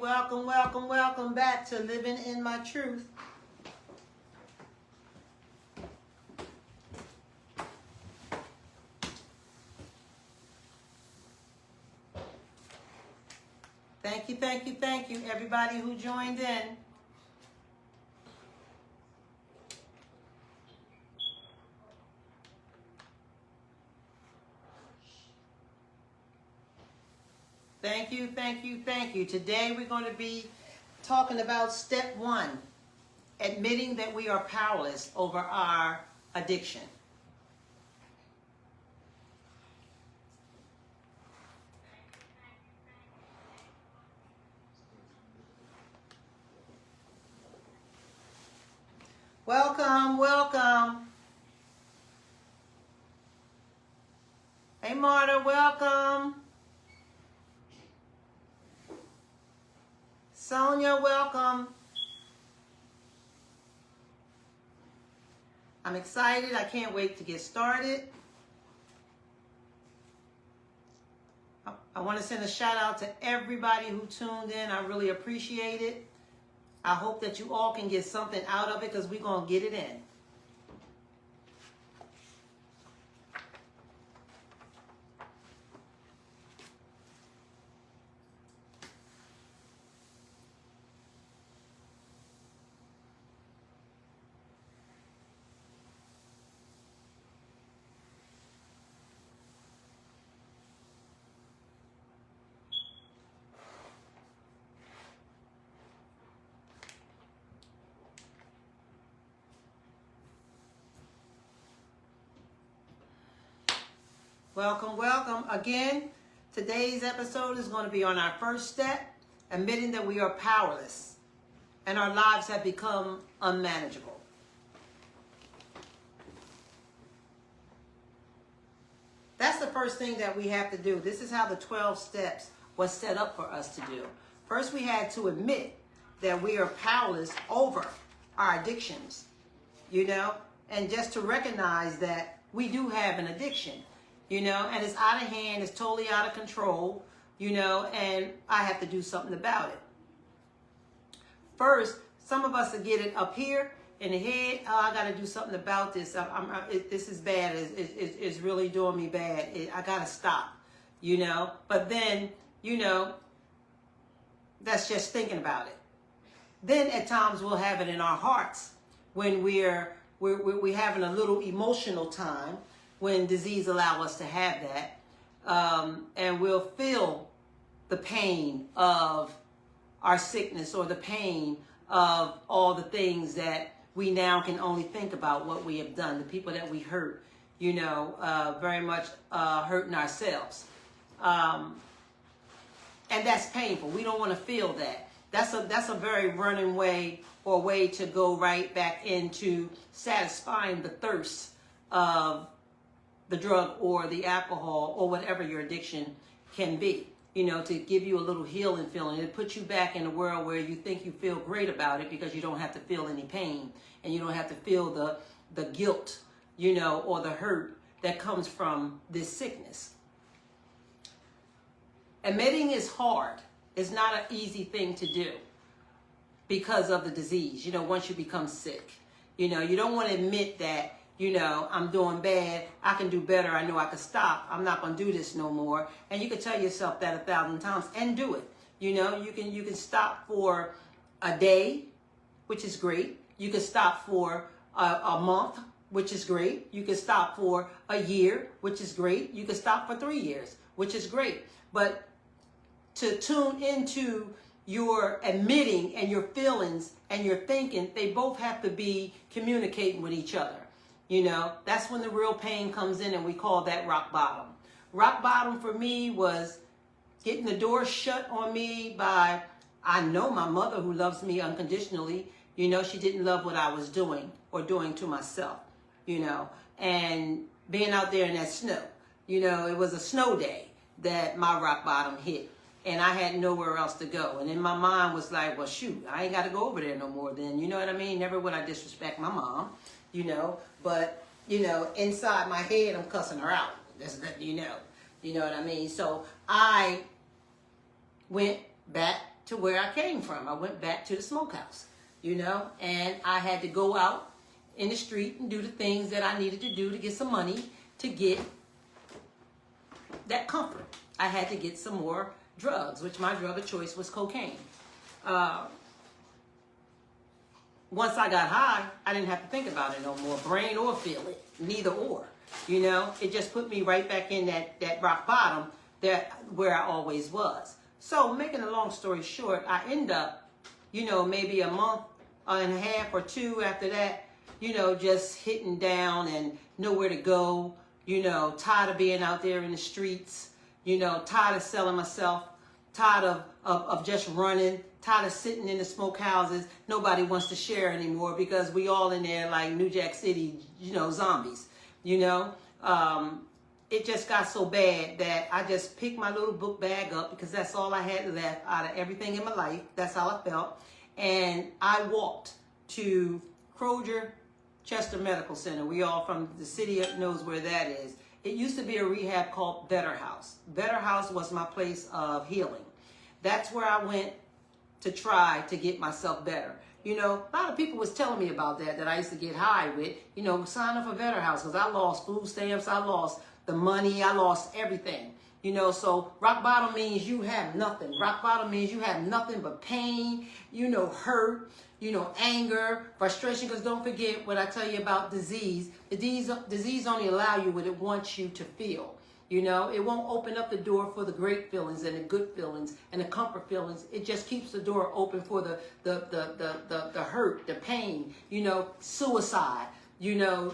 welcome, welcome, welcome back to Living in My Truth. Thank you, thank you, thank you, everybody who joined in. Thank you, thank you, thank you. Today we're going to be talking about step 1, admitting that we are powerless over our addiction. Welcome, welcome. Hey Marta, welcome. Sonia, welcome. I'm excited. I can't wait to get started. I want to send a shout out to everybody who tuned in. I really appreciate it. I hope that you all can get something out of it because we're going to get it in. Welcome, welcome. Again, today's episode is going to be on our first step, admitting that we are powerless and our lives have become unmanageable. That's the first thing that we have to do. This is how the 12 steps was set up for us to do. First, we had to admit that we are powerless over our addictions, and just to recognize that we do have an addiction. And it's out of hand, it's totally out of control, and I have to do something about it. First, some of us will get it up here in the head. Oh, I got to do something about this. This is bad. It's really doing me bad. I got to stop, But then, that's just thinking about it. Then at times we'll have it in our hearts when we're having a little emotional time, when disease allow us to have that, and we'll feel the pain of our sickness or the pain of all the things that we now can only think about what we have done, the people that we hurt, very much hurting ourselves. And that's painful. We don't want to feel that. That's a very running way or way to go right back into satisfying the thirst of the drug or the alcohol or whatever your addiction can be, to give you a little healing feeling. It puts you back in a world where you think you feel great about it because you don't have to feel any pain and you don't have to feel the guilt, or the hurt that comes from this sickness. Admitting is hard. It's not an easy thing to do because of the disease, once you become sick. You don't want to admit that, I'm doing bad. I can do better. I know I can stop. I'm not going to do this no more. And you can tell yourself that 1,000 times and do it. You can stop for a day, which is great. You can stop for a month, which is great. You can stop for a year, which is great. You can stop for 3 years, which is great. But to tune into your admitting and your feelings and your thinking, they both have to be communicating with each other. That's when the real pain comes in, and we call that rock bottom. Rock bottom for me was getting the door shut on me by, I know my mother who loves me unconditionally, she didn't love what I was doing or doing to myself, and being out there in that snow. It was a snow day that my rock bottom hit, and I had nowhere else to go. And then my mind was like, well, shoot, I ain't got to go over there no more then. You know what I mean? Never would I disrespect my mom. But, inside my head, I'm cussing her out. That's that, you know what I mean? So I went back to where I came from. I went back to the smokehouse, you know, and I had to go out in the street and do the things that I needed to do to get some money to get that comfort. I had to get some more drugs, which my drug of choice was cocaine. Once I got high, I didn't have to think about it no more, brain or feel it, neither or. You know, it just put me right back in that rock bottom that where I always was. So making a long story short, I end up, you know, maybe a month and a half or two after that, you know, just hitting down and nowhere to go, you know, tired of being out there in the streets, you know, tired of selling myself, tired of just running, tired of sitting in the smokehouses. Nobody wants to share anymore because we all in there like New Jack City, you know, zombies, you know. It just got so bad that I just picked my little book bag up because that's all I had left out of everything in my life. That's how I felt. And I walked to Croger Chester Medical Center. We all from the city knows where that is. It used to be a rehab called Better House. Better House was my place of healing. That's where I went to try to get myself better. You know, a lot of people was telling me about that I used to get high with. You know, sign up for Better House because I lost food stamps, I lost the money, I lost everything. You know, so rock bottom means you have nothing. Rock bottom means you have nothing but pain, you know, hurt, you know, anger, frustration. Because don't forget what I tell you about disease. The disease only allow you what it wants you to feel. You know, it won't open up the door for the great feelings and the good feelings and the comfort feelings. It just keeps the door open for the hurt, the pain, you know, suicide, you know,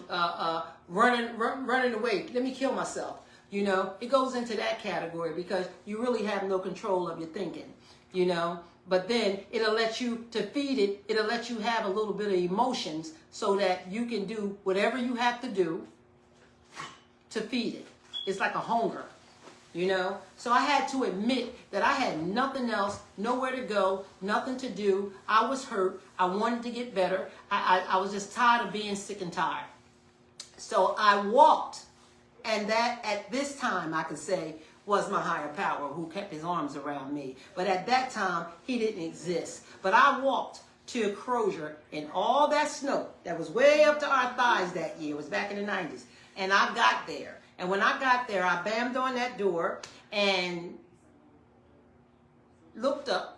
running away. Let me kill myself. You know, it goes into that category because you really have no control of your thinking, you know. But then it'll let you, to feed it, it'll let you have a little bit of emotions so that you can do whatever you have to do to feed it. It's like a hunger, you know. So I had to admit that I had nothing else, nowhere to go, nothing to do. I was hurt. I wanted to get better. I was just tired of being sick and tired. So I walked. And that, at this time, I could say, was my higher power who kept his arms around me. But at that time, he didn't exist. But I walked to a Croger in all that snow that was way up to our thighs that year. It was back in the 90s. And I got there. And when I got there, I bammed on that door and looked up.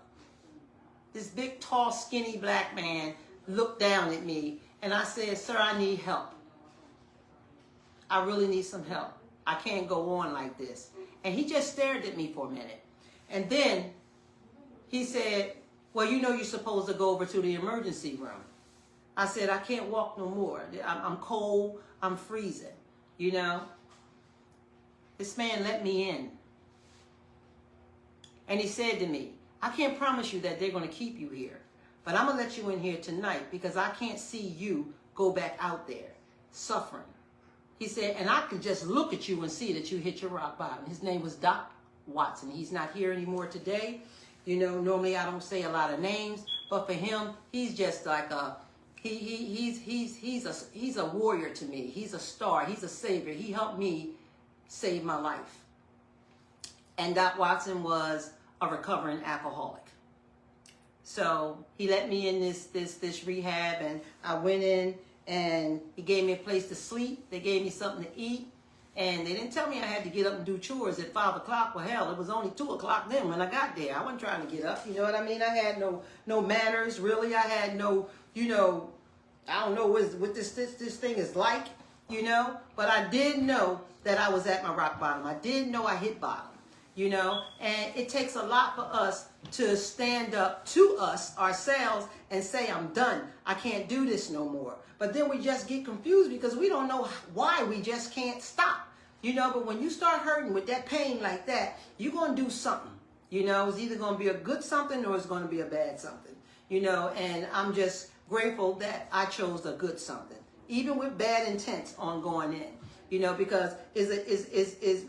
This big, tall, skinny black man looked down at me. And I said, "Sir, I need help. I really need some help. I can't go on like this." And he just stared at me for a minute. And then he said, "Well, you know you're supposed to go over to the emergency room." I said, "I can't walk no more. I'm cold. I'm freezing." You know? This man let me in. And he said to me, "I can't promise you that they're going to keep you here. But I'm going to let you in here tonight because I can't see you go back out there suffering." He said, "And I could just look at you and see that you hit your rock bottom." His name was Doc Watson. He's not here anymore today. You know, normally I don't say a lot of names, but for him, he's just like he's a warrior to me. He's a star. He's a savior. He helped me save my life. And Doc Watson was a recovering alcoholic. So he let me in this rehab, and I went in. And he gave me a place to sleep. They gave me something to eat. And they didn't tell me I had to get up and do chores at 5 o'clock. Well, hell, it was only 2 o'clock then when I got there. I wasn't trying to get up. You know what I mean? I had no manners, really. I had no, you know, I don't know what this thing is like, you know. But I did know that I was at my rock bottom. I did know I hit bottom, you know. And it takes a lot for us to stand up to us, ourselves, and say, "I'm done. I can't do this no more." But then we just get confused because we don't know why we just can't stop, you know. But when you start hurting with that pain like that, you're going to do something, you know. It's either going to be a good something or it's going to be a bad something, you know. And I'm just grateful that I chose a good something, even with bad intents on going in, you know, because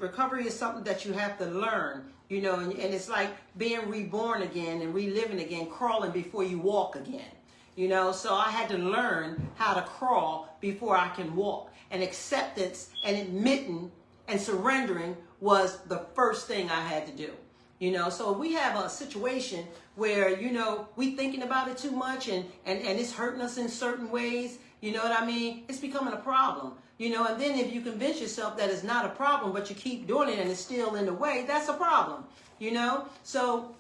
recovery is something that you have to learn, you know. And it's like being reborn again and reliving again, crawling before you walk again. You know, so I had to learn how to crawl before I can walk. And acceptance and admitting and surrendering was the first thing I had to do. You know, so if we have a situation where, you know, we thinking about it too much and it's hurting us in certain ways, you know what I mean? It's becoming a problem. You know, and then if you convince yourself that it's not a problem, but you keep doing it and it's still in the way, that's a problem. You know, so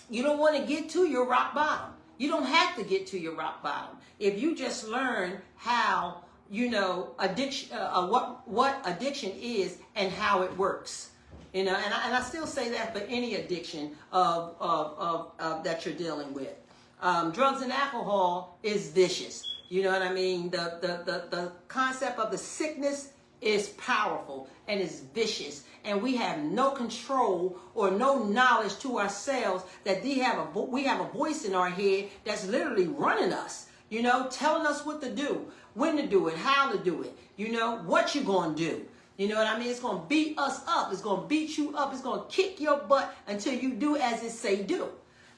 you don't want to get to your rock bottom. You don't have to get to your rock bottom. If you just learn how, you know, addiction, what addiction is and how it works. You know, and I still say that for any addiction of that you're dealing with. Drugs and alcohol is vicious. You know what I mean? The concept of the sickness is powerful and is vicious. And we have no control or no knowledge to ourselves that we have a voice in our head that's literally running us, you know, telling us what to do, when to do it, how to do it, you know, what you're going to do. You know what I mean? It's going to beat us up. It's going to beat you up. It's going to kick your butt until you do as it say do.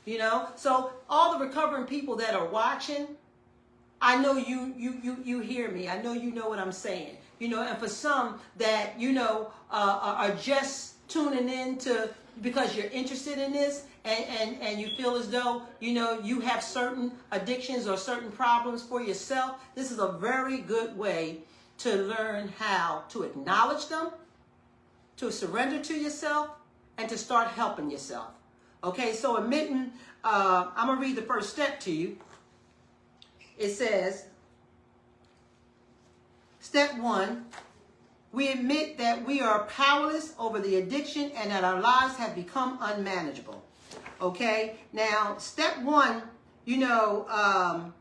You know? So all the recovering people that are watching, I know you hear me. I know you know what I'm saying. You know, and for some that, you know, are just tuning in to because you're interested in this and you feel as though, you know, you have certain addictions or certain problems for yourself, this is a very good way to learn how to acknowledge them, to surrender to yourself, and to start helping yourself. Okay, so admitting, I'm going to read the first step to you. It says, step 1, we admit that we are powerless over the addiction and that our lives have become unmanageable. Okay, now step 1, you know,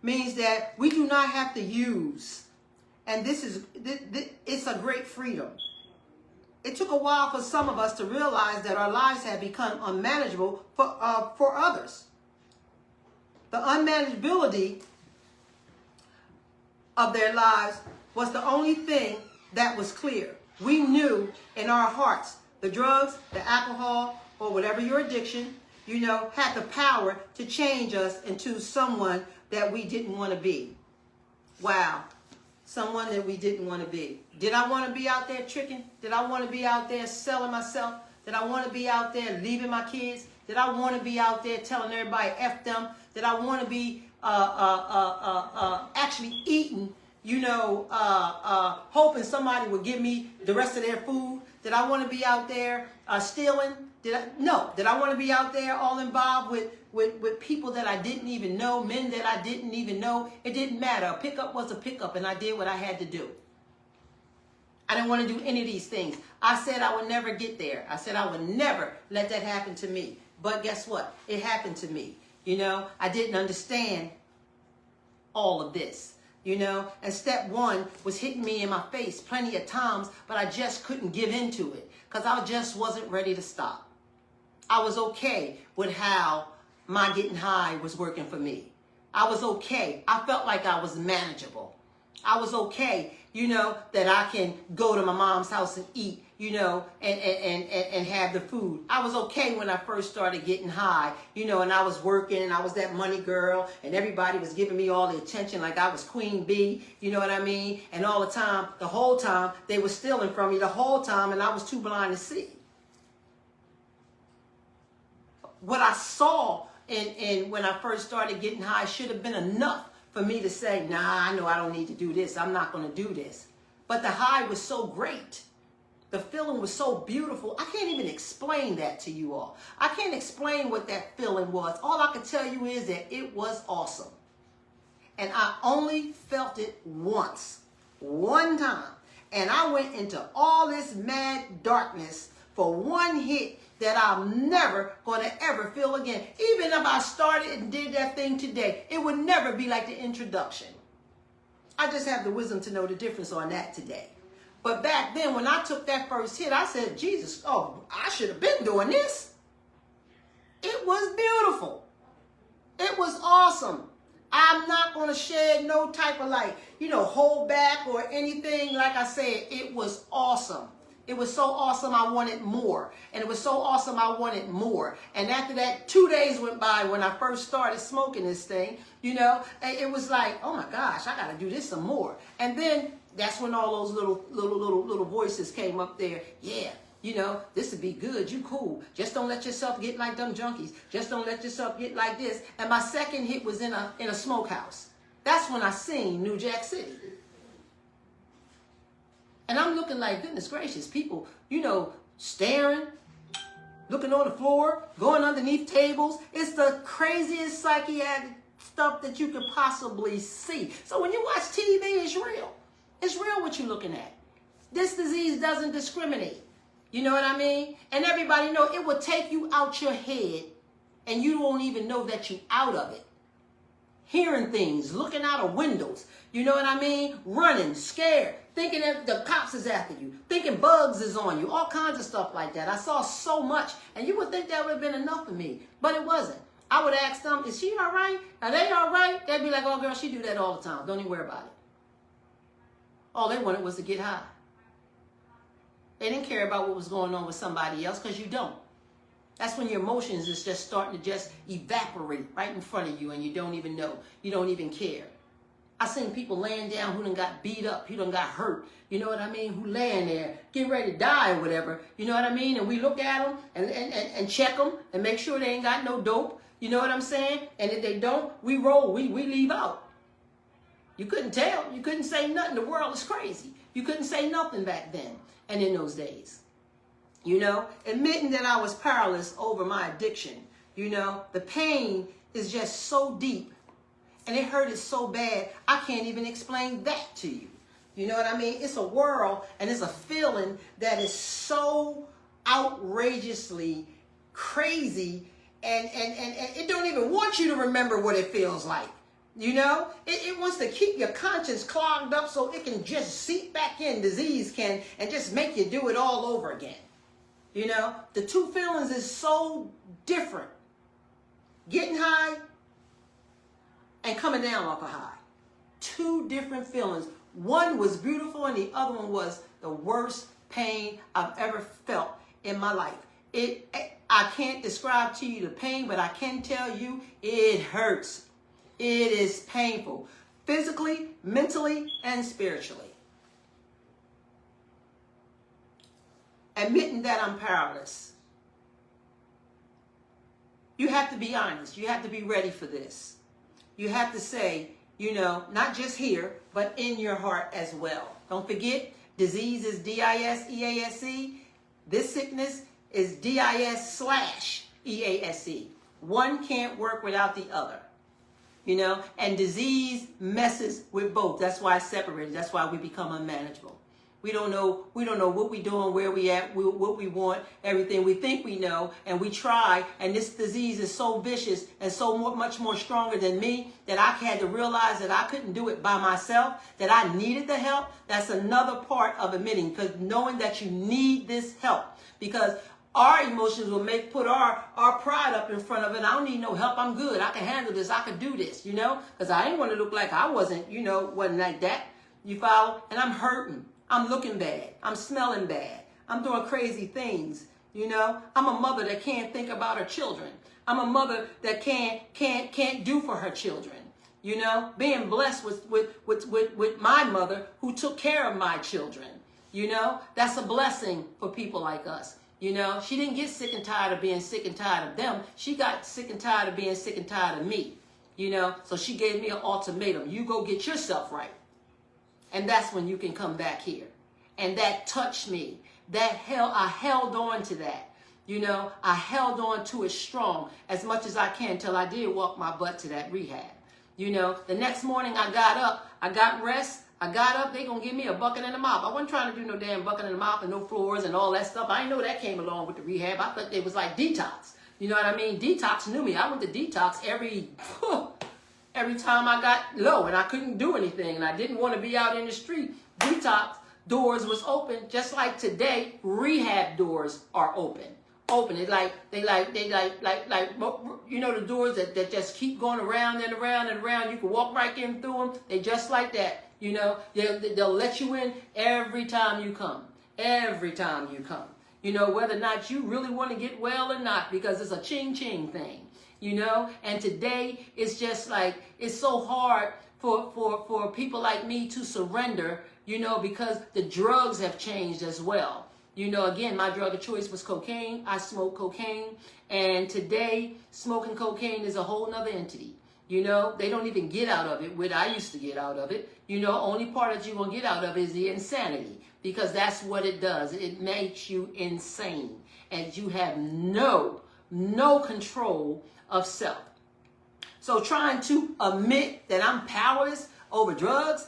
means that we do not have to use, and it's a great freedom. It took a while for some of us to realize that our lives had become unmanageable for others. The unmanageability of their lives was the only thing that was clear. We knew in our hearts the drugs, the alcohol, or whatever your addiction, you know, had the power to change us into someone that we didn't want to be. Wow. Someone that we didn't want to be. Did I want to be out there tricking? Did I want to be out there selling myself? Did I want to be out there leaving my kids? Did I want to be out there telling everybody F them? Did I want to be actually eating, you know, hoping somebody would give me the rest of their food? Did I want to be out there stealing? No. Did I want to be out there all involved with people that I didn't even know, men that I didn't even know? It didn't matter. A pickup was a pickup, and I did what I had to do. I didn't want to do any of these things. I said I would never get there. I said I would never let that happen to me. But guess what? It happened to me. You know, I didn't understand all of this. You know, and step 1 was hitting me in my face plenty of times, but I just couldn't give into it because I just wasn't ready to stop. I was okay with how my getting high was working for me. I was okay. I felt like I was manageable. I was okay, you know, that I can go to my mom's house and eat, you know, and have the food. I was okay when I first started getting high, you know, and I was working and I was that money girl and everybody was giving me all the attention like I was Queen Bee, you know what I mean? And all the time, the whole time, they were stealing from me the whole time and I was too blind to see. What I saw and when I first started getting high should have been enough for me to say, nah, I know I don't need to do this. I'm not going to do this. But the high was so great. The feeling was so beautiful. I can't even explain that to you all. I can't explain what that feeling was. All I can tell you is that it was awesome. And I only felt it once. One time. And I went into all this mad darkness for one hit that I'm never going to ever feel again. Even if I started and did that thing today, it would never be like the introduction. I just have the wisdom to know the difference on that today. But back then, when I took that first hit, I said, Jesus, oh, I should have been doing this. It was beautiful. It was awesome. I'm not going to shed no type of like, you know, hold back or anything. Like I said, it was awesome. It was so awesome, I wanted more. And it was so awesome, I wanted more. And after that, 2 days went by when I first started smoking this thing, you know, and it was like, oh my gosh, I got to do this some more. And then that's when all those little voices came up there. Yeah, You know, this would be good. You cool. Just don't let yourself get like them junkies. Just don't let yourself get like this. And my second hit was in a smokehouse. That's when I seen New Jack City. And I'm looking like, goodness gracious, people, you know, staring, looking on the floor, going underneath tables. It's the craziest psychiatric stuff that you could possibly see. So when you watch TV, it's real. It's real what you're looking at. This disease doesn't discriminate. You know what I mean? And everybody know it will take you out your head and you won't even know that you're out of it. Hearing things, looking out of windows, you know what I mean? Running, scared, thinking that the cops is after you, thinking bugs is on you, all kinds of stuff like that. I saw so much, and you would think that would have been enough for me, but it wasn't. I would ask them, is she all right? Are they all right? They'd be like, oh, girl, she do that all the time. Don't even worry about it. All they wanted was to get high. They didn't care about what was going on with somebody else, because you don't. That's when your emotions is just starting to just evaporate right in front of you and you don't even know. You don't even care. I seen people laying down who done got beat up, who done got hurt, you know what I mean, who laying there, getting ready to die or whatever, you know what I mean, and we look at them and check them and make sure they ain't got no dope, you know what I'm saying, and if they don't, we roll, we leave out. You couldn't tell, you couldn't say nothing, the world is crazy. You couldn't say nothing back then and in those days. You know, admitting that I was powerless over my addiction, you know, the pain is just so deep and it hurted so bad, I can't even explain that to you. You know what I mean? It's a world and it's a feeling that is so outrageously crazy and it don't even want you to remember what it feels like. You know, it wants to keep your conscience clogged up so it can just seep back in, disease can, and just make you do it all over again. You know, the two feelings is so different. Getting high and coming down off a high. Two different feelings. One was beautiful and the other one was the worst pain I've ever felt in my life. I can't describe to you the pain, but I can tell you it hurts. It is painful. Physically, mentally, and spiritually. Admitting that I'm powerless. You have to be honest. You have to be ready for this. You have to say, you know, not just here, but in your heart as well. Don't forget, disease is D-I-S-E-A-S-E. This sickness is D-I-S/E-A-S-E. One can't work without the other. You know, and disease messes with both. That's why it's separated. That's why we become unmanageable. We don't know what we're doing, where we at, what we want, everything. We think we know, and we try, and this disease is so vicious and so much more stronger than me that I had to realize that I couldn't do it by myself, that I needed the help. That's another part of admitting, because knowing that you need this help, because our emotions will put our pride up in front of it. I don't need no help. I'm good. I can handle this. I can do this, you know, because I didn't want to look like I wasn't, you know, wasn't like that. You follow? And I'm hurting. I'm looking bad. I'm smelling bad. I'm doing crazy things. You know, I'm a mother that can't think about her children. I'm a mother that can't do for her children. You know, being blessed with my mother who took care of my children. You know, that's a blessing for people like us. You know, she didn't get sick and tired of being sick and tired of them. She got sick and tired of being sick and tired of me. You know, so she gave me an ultimatum. You go get yourself right. And that's when you can come back here. And that touched me. I held on to that. You know, I held on to it strong as much as I can till I did walk my butt to that rehab. You know, the next morning I got up, I got rest, I got up, they gonna give me a bucket and a mop. I wasn't trying to do no damn bucket and a mop and no floors and all that stuff. I didn't know that came along with the rehab. I thought it was like detox. You know what I mean? Detox knew me. I went to detox every time I got low and I couldn't do anything and I didn't want to be out in the street. Detox doors was open, just like today, rehab doors are open. They like, you know, the doors that just keep going around and around and around. You can walk right in through them. They just like that. You know, they'll let you in every time you come. Every time you come. You know, whether or not you really want to get well or not, because it's a ching-ching thing. You know, and today it's just like, it's so hard for people like me to surrender, you know, because the drugs have changed as well. You know, again, my drug of choice was cocaine. I smoked cocaine. And today, smoking cocaine is a whole nother entity. You know, they don't even get out of it what I used to get out of it. You know, only part that you're going to get out of it is the insanity. Because that's what it does. It makes you insane. And you have no control of self. So trying to admit that I'm powerless over drugs,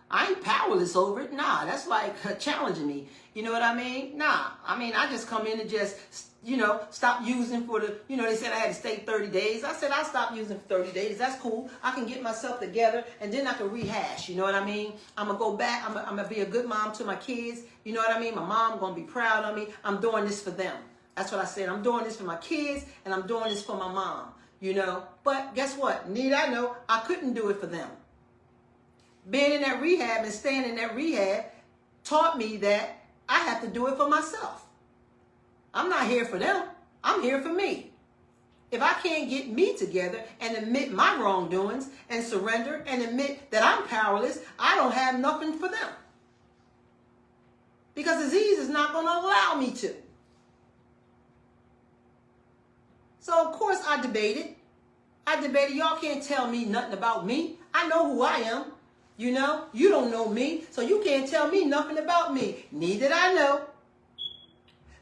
I ain't powerless over it. Nah, that's like challenging me. You know what I mean? Nah, I mean, I just come in and just, you know, stop using for the, you know, they said I had to stay 30 days. I said, I'll stop using for 30 days. That's cool. I can get myself together and then I can rehash. You know what I mean? I'm going to go back. I'm going to be a good mom to my kids. You know what I mean? My mom going to be proud of me. I'm doing this for them. That's what I said. I'm doing this for my kids and I'm doing this for my mom. You know, but guess what? Need I know I couldn't do it for them. Being in that rehab and staying in that rehab taught me that I have to do it for myself. I'm not here for them. I'm here for me. If I can't get me together and admit my wrongdoings and surrender and admit that I'm powerless, I don't have nothing for them. Because disease is not going to allow me to. So, of course, I debated. Y'all can't tell me nothing about me. I know who I am. You know, you don't know me, so you can't tell me nothing about me. Neither did I know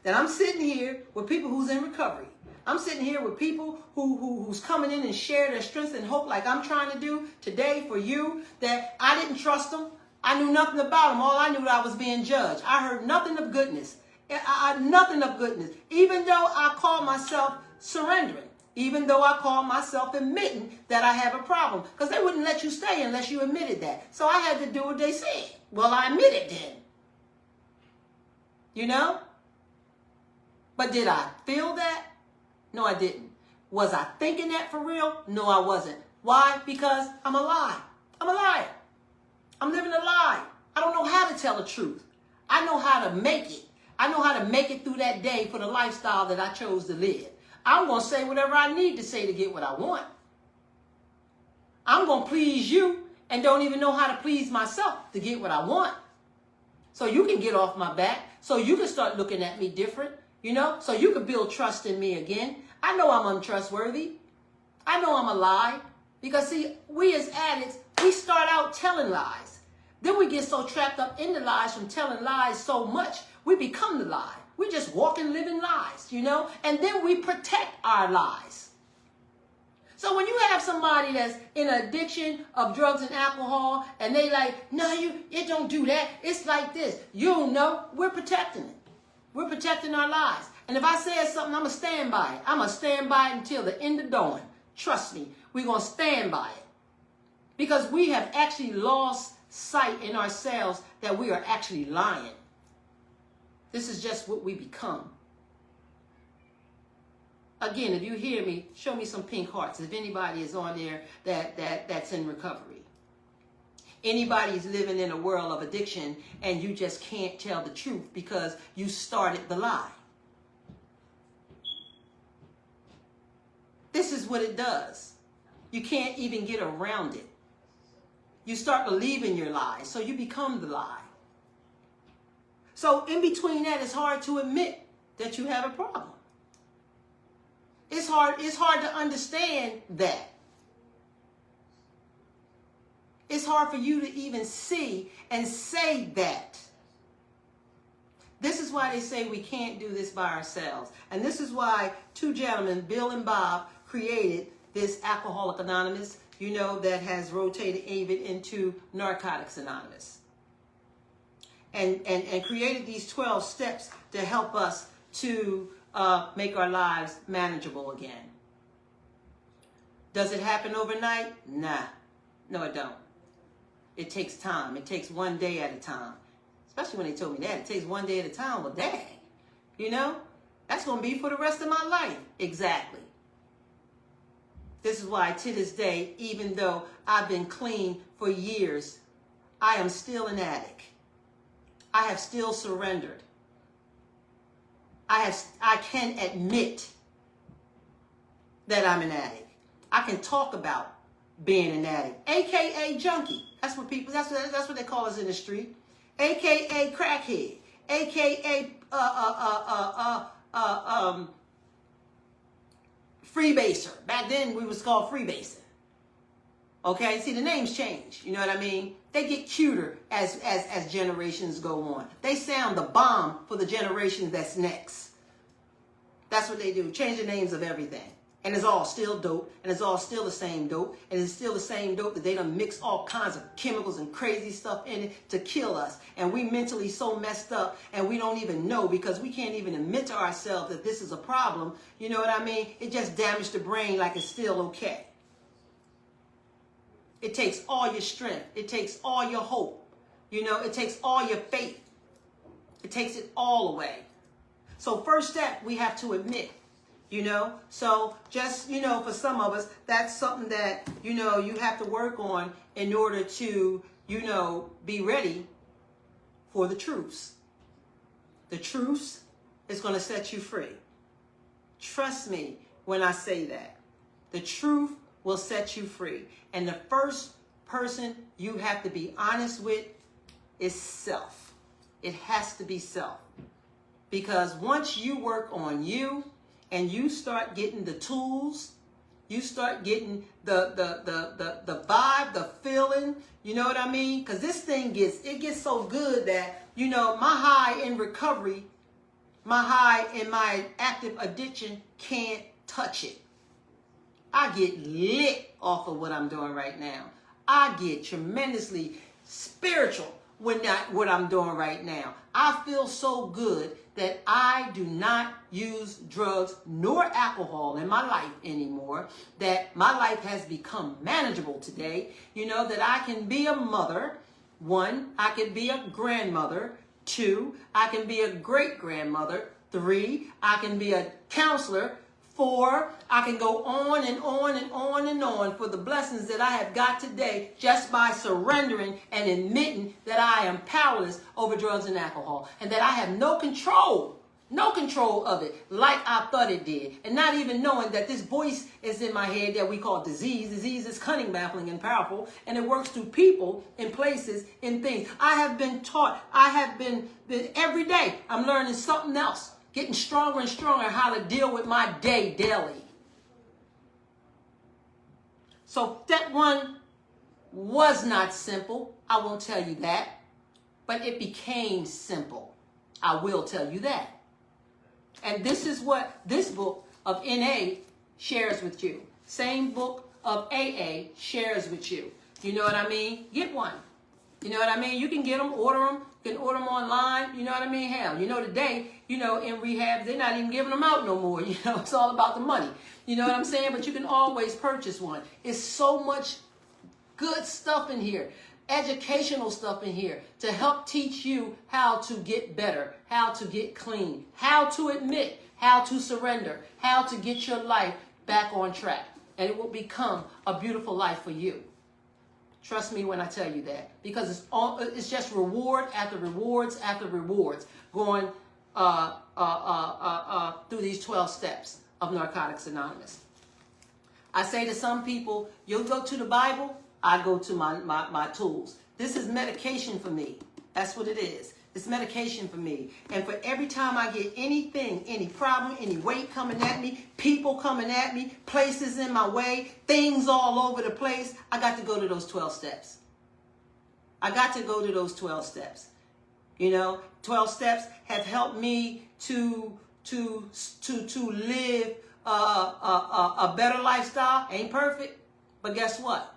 that I'm sitting here with people who's in recovery. I'm sitting here with people who's coming in and share their strength and hope like I'm trying to do today for you, that I didn't trust them. I knew nothing about them. All I knew I was being judged. I heard nothing of goodness. Nothing of goodness. Even though I call myself surrendering. Even though I call myself admitting that I have a problem. Because they wouldn't let you stay unless you admitted that. So I had to do what they said. Well, I admitted then. You know? But did I feel that? No, I didn't. Was I thinking that for real? No, I wasn't. Why? Because I'm a lie. I'm a liar. I'm living a lie. I don't know how to tell the truth. I know how to make it. I know how to make it through that day for the lifestyle that I chose to live. I'm going to say whatever I need to say to get what I want. I'm going to please you and don't even know how to please myself to get what I want. So you can get off my back. So you can start looking at me different, you know, so you can build trust in me again. I know I'm untrustworthy. I know I'm a lie. Because, see, we as addicts, we start out telling lies. Then we get so trapped up in the lies from telling lies so much, we become the lie. We just walk and live in lies, you know? And then we protect our lies. So when you have somebody that's in addiction of drugs and alcohol, and they like, no, it don't do that. It's like this. You don't know. We're protecting it. We're protecting our lives. And if I said something, I'm going to stand by it. I'm going to stand by it until the end of dawn. Trust me, we're going to stand by it. Because we have actually lost sight in ourselves that we are actually lying. This is just what we become. Again, if you hear me, show me some pink hearts. If anybody is on there that's in recovery. Anybody's living in a world of addiction and you just can't tell the truth because you started the lie. This is what it does. You can't even get around it. You start believing your lies, so you become the lie. So in between that, it's hard to admit that you have a problem. It's hard to understand that. It's hard for you to even see and say that. This is why they say we can't do this by ourselves. And this is why two gentlemen, Bill and Bob, created this Alcoholics Anonymous, you know, that has rotated even into Narcotics Anonymous. And created these 12 steps to help us to make our lives manageable again. Does it happen overnight? Nah. No, it don't. It takes time. It takes one day at a time. Especially when they told me that. It takes one day at a time. Well, dang. You know? That's going to be for the rest of my life. Exactly. This is why to this day, even though I've been clean for years, I am still an addict. I have still surrendered. I can admit that I'm an addict. I can talk about being an addict, aka junkie. That's what they call us in the street, aka crackhead, aka freebaser. Back then we was called freebasing. Okay, see, the names change. You know what I mean? They get cuter as generations go on. They sound the bomb for the generation that's next. That's what they do. Change the names of everything. And it's all still dope. And it's all still the same dope. And it's still the same dope that they done mix all kinds of chemicals and crazy stuff in it to kill us. And we mentally so messed up and we don't even know because we can't even admit to ourselves that this is a problem. You know what I mean? It just damaged the brain like it's still okay. It takes all your strength. It takes all your hope. You know, it takes all your faith. It takes it all away. So first step, we have to admit, you know. So just, you know, for some of us, that's something that, you know, you have to work on in order to, you know, be ready for the truths. The truths is going to set you free. Trust me when I say that. The truth will set you free. And the first person you have to be honest with is self. It has to be self. Because once you work on you and you start getting the tools, you start getting the vibe, the feeling, you know what I mean? Because this thing gets so good that, you know, my high in recovery, my high in my active addiction can't touch it. I get lit off of what I'm doing right now. I get tremendously spiritual with what I'm doing right now. I feel so good that I do not use drugs nor alcohol in my life anymore, that my life has become manageable today. You know, that I can be a mother. 1, I can be a grandmother. 2, I can be a great-grandmother. 3, I can be a counselor. 4, I can go on and on and on and on for the blessings that I have got today just by surrendering and admitting that I am powerless over drugs and alcohol and that I have no control of it like I thought it did. And not even knowing that this voice is in my head that we call disease. Disease is cunning, baffling, and powerful, and it works through people, in places, in things. I have been taught, every day I'm learning something else. Getting stronger and stronger how to deal with my day daily. So step 1 was not simple. I won't tell you that. But it became simple. I will tell you that. And this is what this book of NA shares with you. Same book of AA shares with you. You know what I mean? Get one. You know what I mean? You can get them, order them. You can order them online. You know what I mean? Hell, you know, today, you know, in rehab, they're not even giving them out no more. You know, it's all about the money. You know what I'm saying? But you can always purchase one. It's so much good stuff in here. Educational stuff in here to help teach you how to get better, how to get clean, how to admit, how to surrender, how to get your life back on track. And it will become a beautiful life for you. Trust me when I tell you that, because it's just reward after rewards after rewards going through these 12 steps of Narcotics Anonymous. I say to some people, you'll go to the Bible, I go to my tools. This is medication for me. That's what it is. It's medication for me. And for every time I get anything, any problem, any weight coming at me, people coming at me, places in my way, things all over the place, I got to go to those 12 steps. I got to go to those 12 steps. You know, 12 steps have helped me to live a better lifestyle. Ain't perfect, but guess what?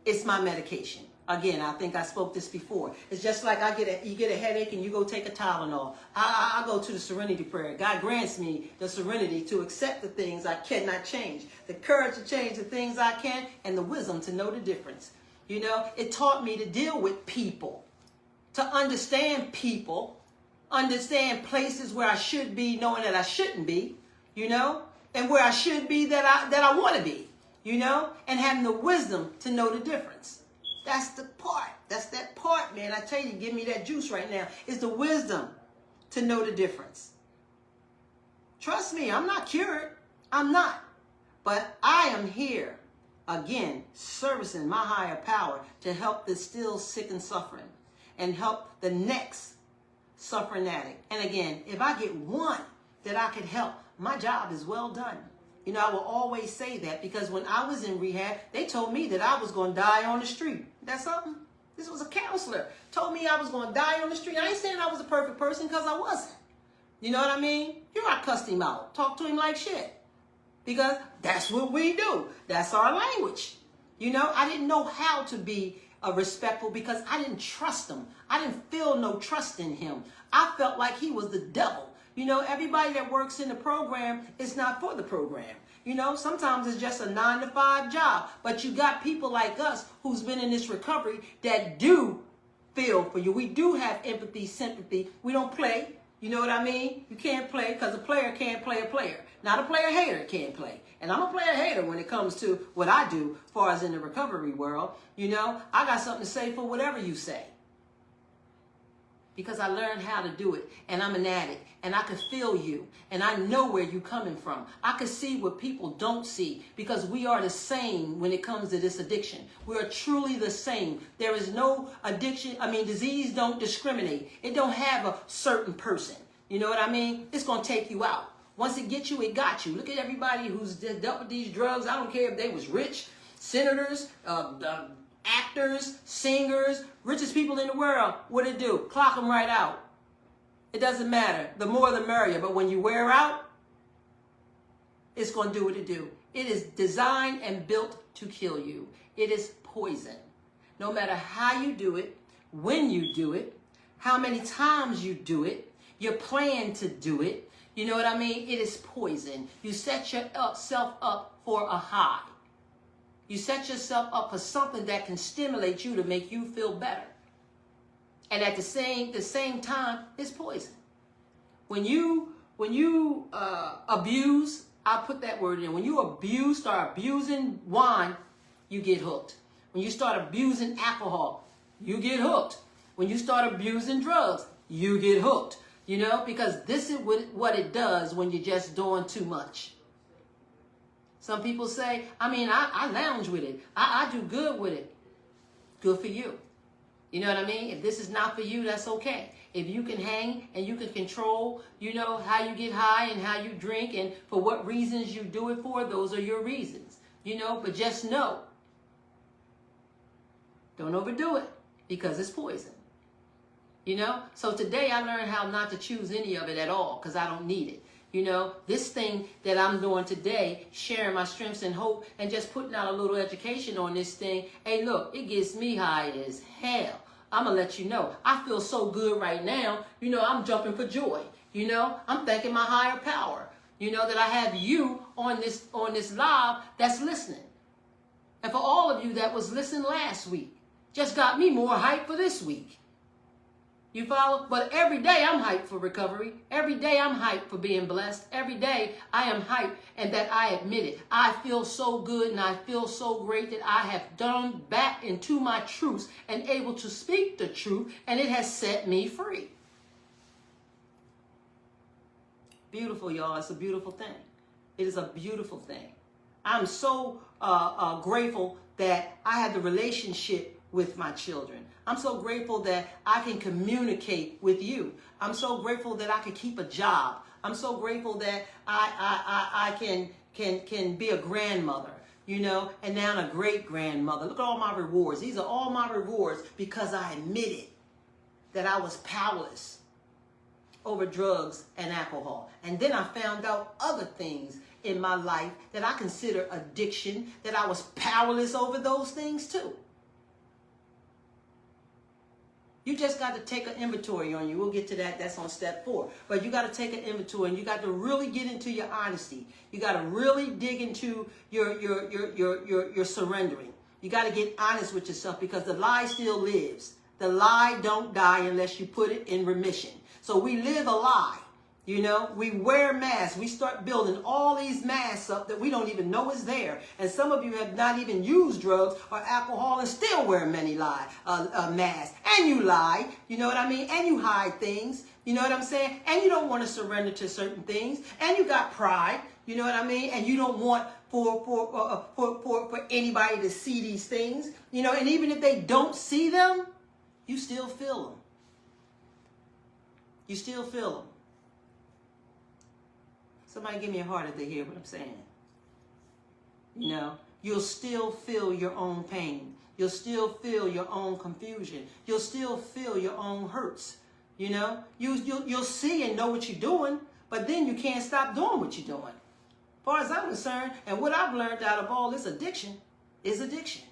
It's my medication. Again, I think I spoke this before. It's just like you get a headache and you go take a Tylenol. I go to the serenity prayer. God grants me the serenity to accept the things I cannot change, the courage to change the things I can, and the wisdom to know the difference. You know, it taught me to deal with people, to understand people, understand places where I should be, knowing that I shouldn't be, you know, and where I should be that I want to be, you know, and having the wisdom to know the difference. That's the part. That's that part, man. I tell you, give me that juice right now. It's the wisdom to know the difference. Trust me, I'm not cured. I'm not. But I am here, again, servicing my higher power to help the still sick and suffering. and help the next suffering addict. And again, if I get one that I could help, my job is well done. You know, I will always say that because when I was in rehab, they told me that I was going to die on the street. That's something. This was a counselor. Told me I was going to die on the street. I ain't saying I was a perfect person because I wasn't. You know what I mean? Here I cussed him out. Talked to him like shit. Because that's what we do. That's our language. You know, I didn't know how to be respectful because I didn't trust him. I didn't feel no trust in him. I felt like he was the devil. You know, everybody that works in the program is not for the program. You know, sometimes it's just a 9-to-5 job. But you got people like us who's been in this recovery that do feel for you. We do have empathy, sympathy. We don't play. You know what I mean? You can't play because a player can't play a player. Not a player hater can't play. And I'm a player hater when it comes to what I do as far as in the recovery world. You know, I got something to say for whatever you say. Because I learned how to do it. And I'm an addict. And I can feel you. And I know where you're coming from. I can see what people don't see. Because we are the same when it comes to this addiction. We are truly the same. There is no addiction. Disease don't discriminate. It don't have a certain person. You know what I mean? It's going to take you out. Once it gets you, it got you. Look at everybody who's dealt with these drugs. I don't care if they was rich, senators, actors, singers, richest people in the world. What it do? Clock them right out. It doesn't matter. The more the merrier. But when you wear out, it's going to do what it do. It is designed and built to kill you. It is poison. No matter how you do it, when you do it, how many times you do it, your plan to do it, you know what I mean? It is poison. You set yourself up for a high. You set yourself up for something that can stimulate you to make you feel better. And at the same time, it's poison. When you abuse, I'll put that word in. When you start abusing wine, you get hooked. When you start abusing alcohol, you get hooked. When you start abusing drugs, you get hooked. You know, because this is what it does when you're just doing too much. Some people say, I lounge with it. I do good with it. Good for you. You know what I mean? If this is not for you, that's okay. If you can hang and you can control, you know, how you get high and how you drink and for what reasons you do it for, those are your reasons. You know, but just know, don't overdo it because it's poison. You know, so today I learned how not to choose any of it at all because I don't need it. You know, this thing that I'm doing today, sharing my strengths and hope and just putting out a little education on this thing. Hey, look, it gets me high as hell. I'm going to let you know. I feel so good right now. You know, I'm jumping for joy. You know, I'm thanking my higher power. You know, that I have you on this live that's listening. And for all of you that was listening last week, just got me more hype for this week. You follow? But every day I'm hyped for recovery. Every day I'm hyped for being blessed. Every day I am hyped and that I admit it. I feel so good and I feel so great that I have done back into my truths and able to speak the truth, and it has set me free. Beautiful, y'all. It's a beautiful thing. It is a beautiful thing. I'm so grateful that I had the relationship with my children. I'm so grateful that I can communicate with you. I'm so grateful that I can keep a job. I'm so grateful that I can be a grandmother, you know, and now a great grandmother. Look at all my rewards. These are all my rewards because I admitted that I was powerless over drugs and alcohol. And then I found out other things in my life that I consider addiction, that I was powerless over those things too. You just got to take an inventory on you. We'll get to that. That's on step 4. But you got to take an inventory and you got to really get into your honesty. You got to really dig into your surrendering. You got to get honest with yourself because the lie still lives. The lie don't die unless you put it in remission. So we live a lie. You know, we wear masks. We start building all these masks up that we don't even know is there. And some of you have not even used drugs or alcohol and still wear many masks. And you lie, you know what I mean? And you hide things, you know what I'm saying? And you don't want to surrender to certain things. And you got pride, you know what I mean? And you don't want for anybody to see these things, you know. And even if they don't see them, you still feel them. You still feel them. Somebody give me a heart if they hear what I'm saying. You know, you'll still feel your own pain. You'll still feel your own confusion. You'll still feel your own hurts. You know, you'll see and know what you're doing, but then you can't stop doing what you're doing. As far as I'm concerned, and what I've learned out of all this addiction is addiction.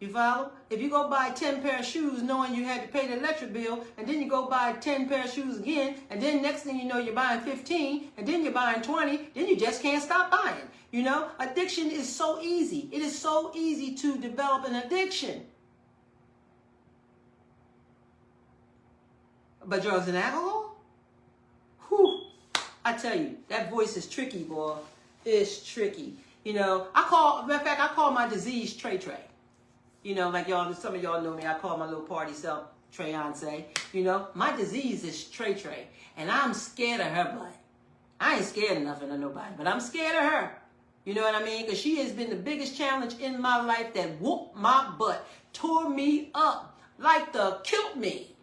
You follow? If you go buy 10 pair of shoes knowing you had to pay the electric bill, and then you go buy 10 pair of shoes again, and then next thing you know you're buying 15, and then you're buying 20, then you just can't stop buying. You know, addiction is so easy. It is so easy to develop an addiction. But drugs and alcohol? Whew. I tell you, that voice is tricky, boy. It's tricky. You know, matter of fact, I call my disease Trey Trey. You know, like y'all, some of y'all know me. I call my little party self Treyonce. You know, my disease is Trey Trey. And I'm scared of her butt. I ain't scared of nothing of nobody, but I'm scared of her. You know what I mean? Because she has been the biggest challenge in my life that whooped my butt, tore me up, like the killed me.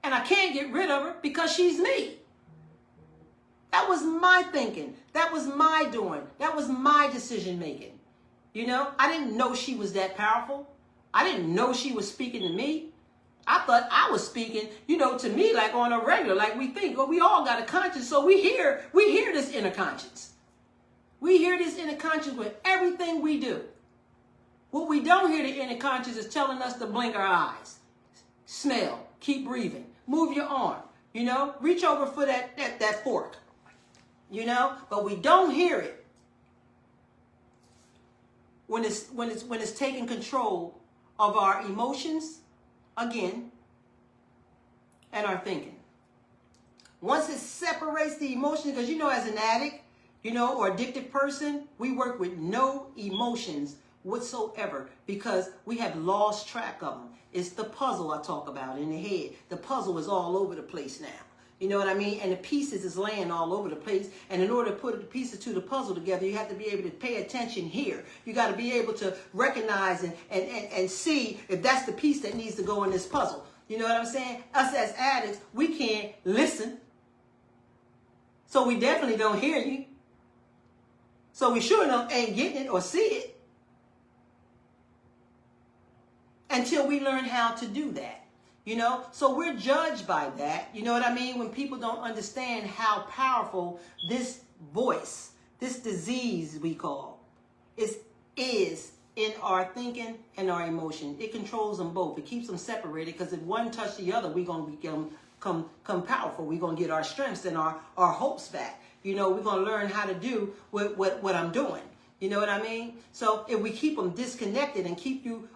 And I can't get rid of her because she's me. That was my thinking. That was my doing. That was my decision making. You know, I didn't know she was that powerful. I didn't know she was speaking to me. I thought I was speaking, you know, to me like on a regular, like we think. Well, we all got a conscience, so we hear this inner conscience. We hear this inner conscience with everything we do. What we don't hear the inner conscience is telling us to blink our eyes, smell, keep breathing, move your arm, you know, reach over for that fork, you know, but we don't hear it when it's taking control of our emotions again and our thinking. Once it separates the emotion, because you know, as an addict, you know, or addicted person, we work with no emotions whatsoever because we have lost track of them. It's the puzzle I talk about in the head. The puzzle is all over the place now. You know what I mean? And the pieces is laying all over the place. And in order to put the pieces to the puzzle together, you have to be able to pay attention here. You got to be able to recognize and see if that's the piece that needs to go in this puzzle. You know what I'm saying? Us as addicts, we can't listen. So we definitely don't hear you. So we sure enough ain't getting it or see it until we learn how to do that. You know, so we're judged by that. You know what I mean? When people don't understand how powerful this voice, this disease we call, is in our thinking and our emotion. It controls them both. It keeps them separated because if one touch the other, we're going to become powerful. We're going to get our strengths and our hopes back. You know, we're going to learn how to do what I'm doing. You know what I mean? So if we keep them disconnected and keep you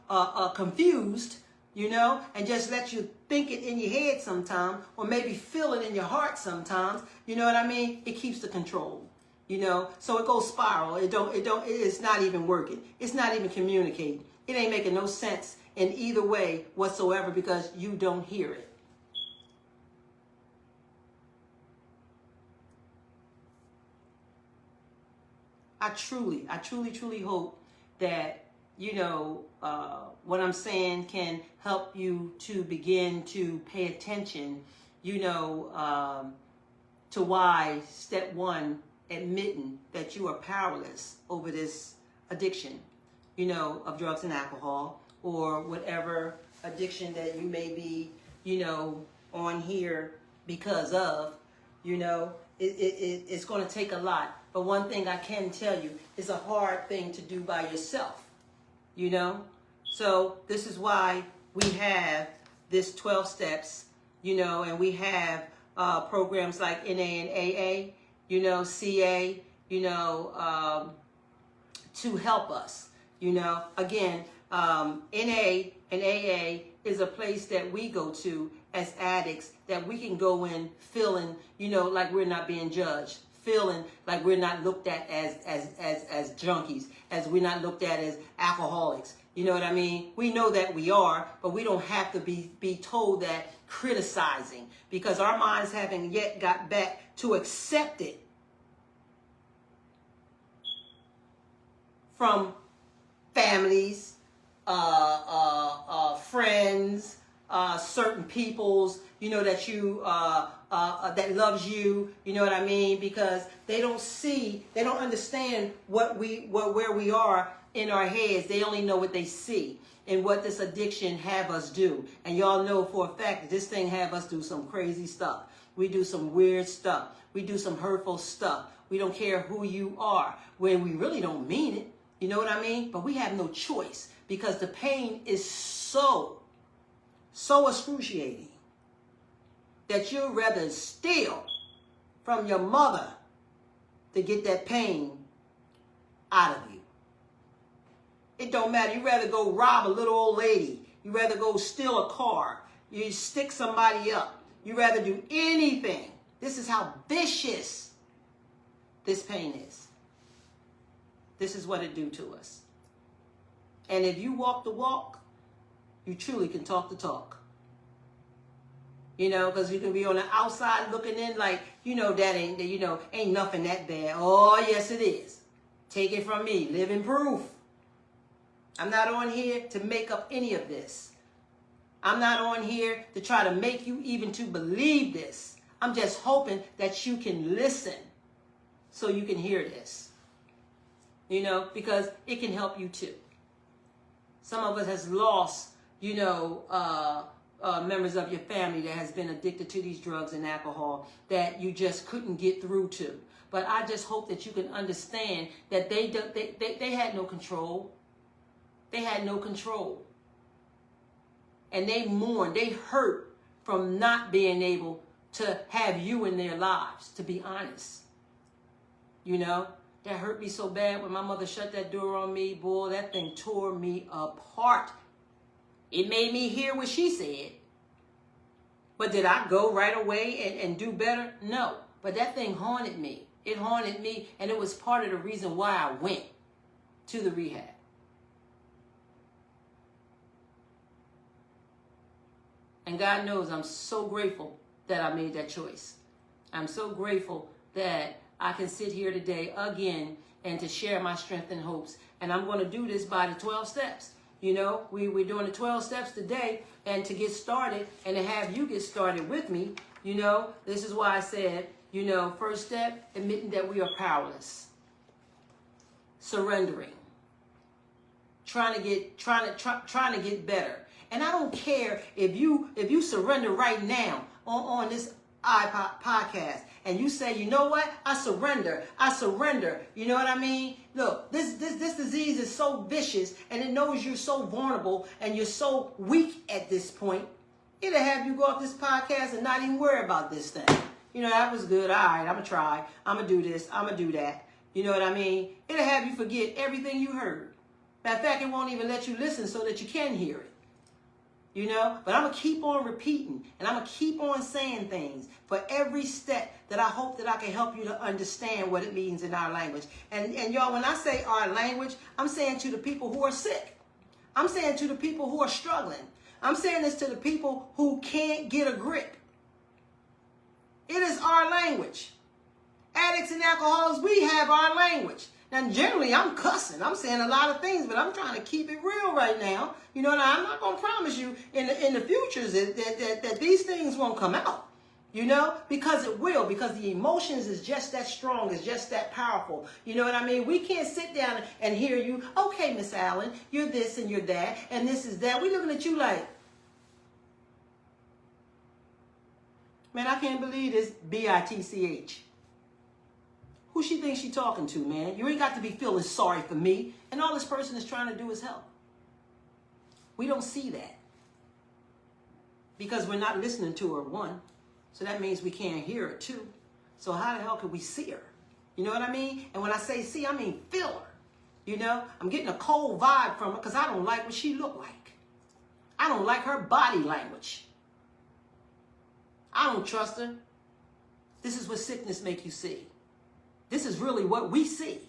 confused, you know, and just let you think it in your head sometimes, or maybe feel it in your heart sometimes, you know what I mean? It keeps the control, you know, so it goes spiral. It's not even working. It's not even communicating. It ain't making no sense in either way whatsoever because you don't hear it. I truly hope that, you know, what I'm saying can help you to begin to pay attention, you know, to why step one, admitting that you are powerless over this addiction, you know, of drugs and alcohol or whatever addiction that you may be, you know, on here because of, you know, it's going to take a lot. But one thing I can tell you, it's a hard thing to do by yourself, you know? So this is why we have this 12 steps, you know, and we have programs like NA and AA, you know, CA, you know, to help us, you know. Again, NA and AA is a place that we go to as addicts that we can go in feeling, you know, like we're not being judged, feeling like we're not looked at as junkies, as we're not looked at as alcoholics. You know what I mean? We know that we are, but we don't have to be told that criticizing because our minds haven't yet got back to accept it from families, friends, certain peoples, you know, that you that loves you, you know what I mean? Because they don't understand where we are in our heads. They only know what they see and what this addiction have us do. And y'all know for a fact that this thing have us do some crazy stuff. We do some weird stuff. We do some hurtful stuff. We don't care who you are when we really don't mean it. You know what I mean? But we have no choice because the pain is so excruciating that you'd rather steal from your mother to get that pain out of you. It don't matter. You'd rather go rob a little old lady. You'd rather go steal a car. You stick somebody up. You'd rather do anything. This is how vicious this pain is. This is what it do to us. And if you walk the walk, you truly can talk the talk. You know, because you can be on the outside looking in like, you know, that ain't nothing that bad. Oh, yes, it is. Take it from me. Living proof. I'm not on here to make up any of this. I'm not on here to try to make you even to believe this. I'm just hoping that you can listen so you can hear this. You know, because it can help you too. Some of us has lost, you know, members of your family that has been addicted to these drugs and alcohol that you just couldn't get through to. But I just hope that you can understand that they had no control. They had no control. And they mourned, they hurt from not being able to have you in their lives, to be honest. You know, that hurt me so bad when my mother shut that door on me. Boy, that thing tore me apart. It made me hear what she said. But did I go right away and do better? No. But that thing haunted me. It haunted me, and it was part of the reason why I went to the rehab. And God knows I'm so grateful that I made that choice. I'm so grateful that I can sit here today again and to share my strength and hopes. And I'm going to do this by the 12 steps. You know, we're doing the 12 steps today, and to get started and to have you get started with me, you know, this is why I said, you know, first step, admitting that we are powerless. Surrendering. Trying to get better. And I don't care if you surrender right now on this iPod podcast and you say, you know what, I surrender, you know what I mean? Look, this disease is so vicious and it knows you're so vulnerable and you're so weak at this point, it'll have you go off this podcast and not even worry about this thing. You know, that was good, all right, I'm gonna try, I'm gonna do this, I'm gonna do that, you know what I mean? It'll have you forget everything you heard. Matter of fact, it won't even let you listen so that you can hear it. You know, but I'm going to keep on repeating and I'm going to keep on saying things for every step that I hope that I can help you to understand what it means in our language. And y'all, when I say our language, I'm saying to the people who are sick. I'm saying to the people who are struggling. I'm saying this to the people who can't get a grip. It is our language. Addicts and alcoholics, we have our language. Now, generally, I'm cussing. I'm saying a lot of things, but I'm trying to keep it real right now. You know, I'm not going to promise you in the future that these things won't come out. You know, because it will, because the emotions is just that strong, is just that powerful. You know what I mean? We can't sit down and hear you, okay, Miss Allen, you're this and you're that, and this is that. We're looking at you like, man, I can't believe this B-I-T-C-H. Who she thinks she talking to, man? You ain't got to be feeling sorry for me. And all this person is trying to do is help. We don't see that. Because we're not listening to her, one. So that means we can't hear her, two. So how the hell could we see her? You know what I mean? And when I say see, I mean feel her. You know? I'm getting a cold vibe from her because I don't like what she look like. I don't like her body language. I don't trust her. This is what sickness make you see. This is really what we see.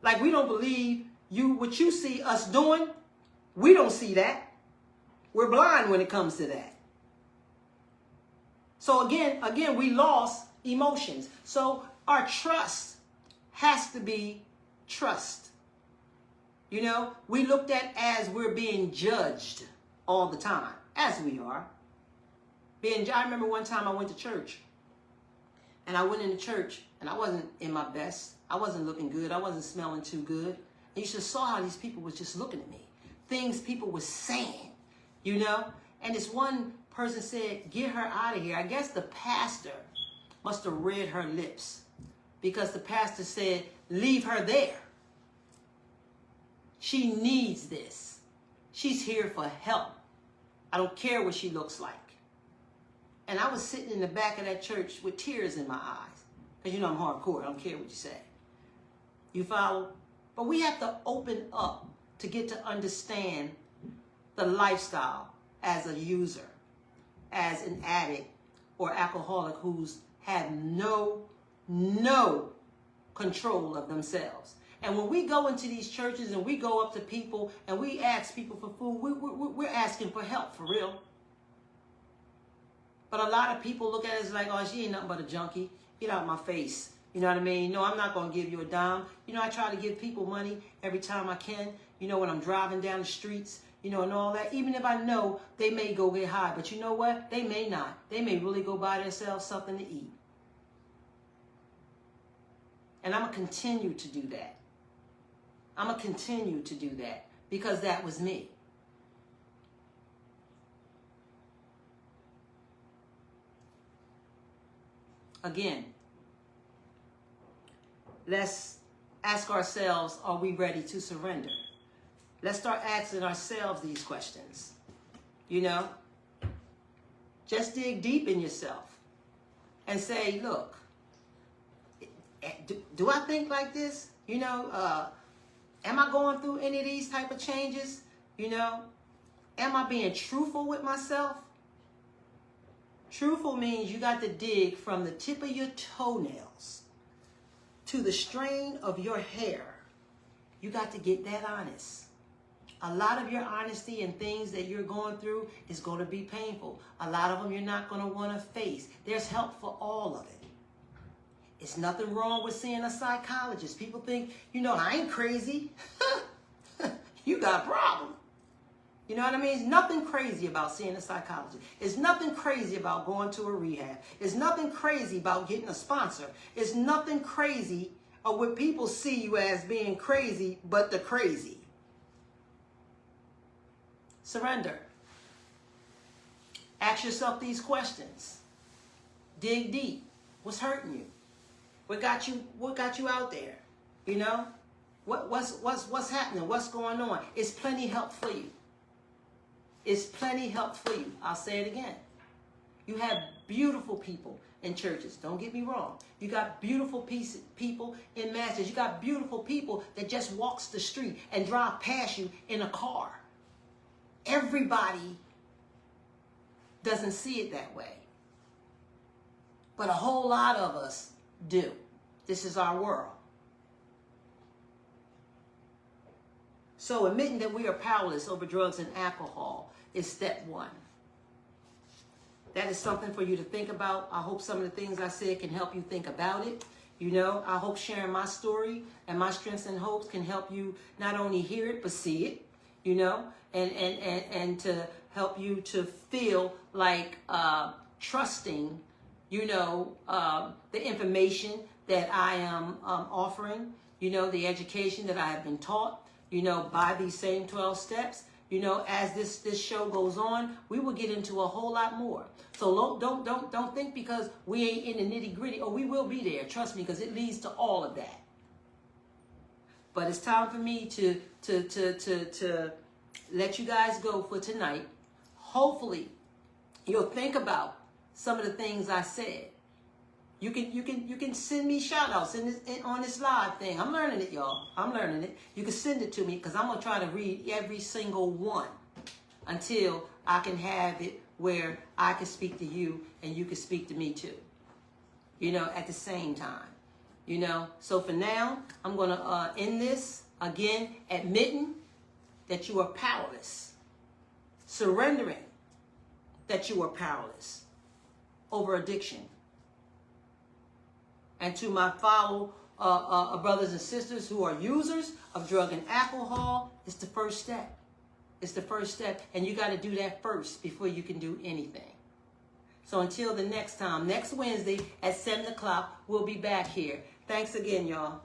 Like we don't believe what you see us doing. We don't see that. We're blind when it comes to that. So again, we lost emotions. So our trust has to be trust. You know, we looked at as we're being judged all the time, as we are. I remember one time I went to church, and I went into church, and I wasn't in my best. I wasn't looking good. I wasn't smelling too good. And you just saw how these people was just looking at me. Things people were saying, you know. And this one person said, "Get her out of here." I guess the pastor must have read her lips, because the pastor said, "Leave her there. She needs this. She's here for help. I don't care what she looks like." And I was sitting in the back of that church with tears in my eyes. Because you know I'm hardcore. I don't care what you say. You follow? But we have to open up to get to understand the lifestyle as a user, as an addict or alcoholic who's had no control of themselves. And when we go into these churches and we go up to people and we ask people for food, we're asking for help, for real. But a lot of people look at us like, "Oh, she ain't nothing but a junkie. Get out of my face." You know what I mean? No, I'm not going to give you a dime. You know, I try to give people money every time I can, you know, when I'm driving down the streets, you know, and all that. Even if I know they may go get high. But you know what? They may not. They may really go buy themselves something to eat. And I'm going to continue to do that. I'm going to continue to do that because that was me. Again, let's ask ourselves, are we ready to surrender? Let's start asking ourselves these questions. You know, just dig deep in yourself and say, look, do I think like this? You know, am I going through any of these type of changes? You know, am I being truthful with myself? Truthful means you got to dig from the tip of your toenails to the strain of your hair. You got to get that honest. A lot of your honesty and things that you're going through is going to be painful. A lot of them you're not going to want to face. There's help for all of it. It's nothing wrong with seeing a psychologist. People think, you know, I ain't crazy. You got a problem. You know what I mean? It's nothing crazy about seeing a psychologist. It's nothing crazy about going to a rehab. It's nothing crazy about getting a sponsor. It's nothing crazy or what people see you as being crazy, but the crazy. Surrender. Ask yourself these questions. Dig deep. What's hurting you? What got you out there? You know? What's happening? What's going on? It's plenty help for you. It's plenty help for you. I'll say it again. You have beautiful people in churches. Don't get me wrong. You got beautiful people in masses. You got beautiful people that just walks the street and drive past you in a car. Everybody doesn't see it that way. But a whole lot of us do. This is our world. So admitting that we are powerless over drugs and alcohol is step one. That is something for you to think about. I hope some of the things I said can help you think about it. You know, I hope sharing my story and my strengths and hopes can help you not only hear it, but see it, you know, and to help you to feel like trusting, you know, the information that I am offering, you know, the education that I have been taught, you know, by these same 12 steps. You know, as this show goes on, we will get into a whole lot more. So don't think because we ain't in the nitty gritty, or we will be there. Trust me, because it leads to all of that. But it's time for me to let you guys go for tonight. Hopefully, you'll think about some of the things I said. You can send me shout outs on this live thing. I'm learning it, y'all. I'm learning it. You can send it to me because I'm going to try to read every single one until I can have it where I can speak to you and you can speak to me too. You know, at the same time. You know, so for now, I'm going to end this again, admitting that you are powerless. Surrendering that you are powerless over addiction. And to my fellow brothers and sisters who are users of drug and alcohol, it's the first step. It's the first step. And you got to do that first before you can do anything. So until the next time, next Wednesday at 7 o'clock, we'll be back here. Thanks again, y'all.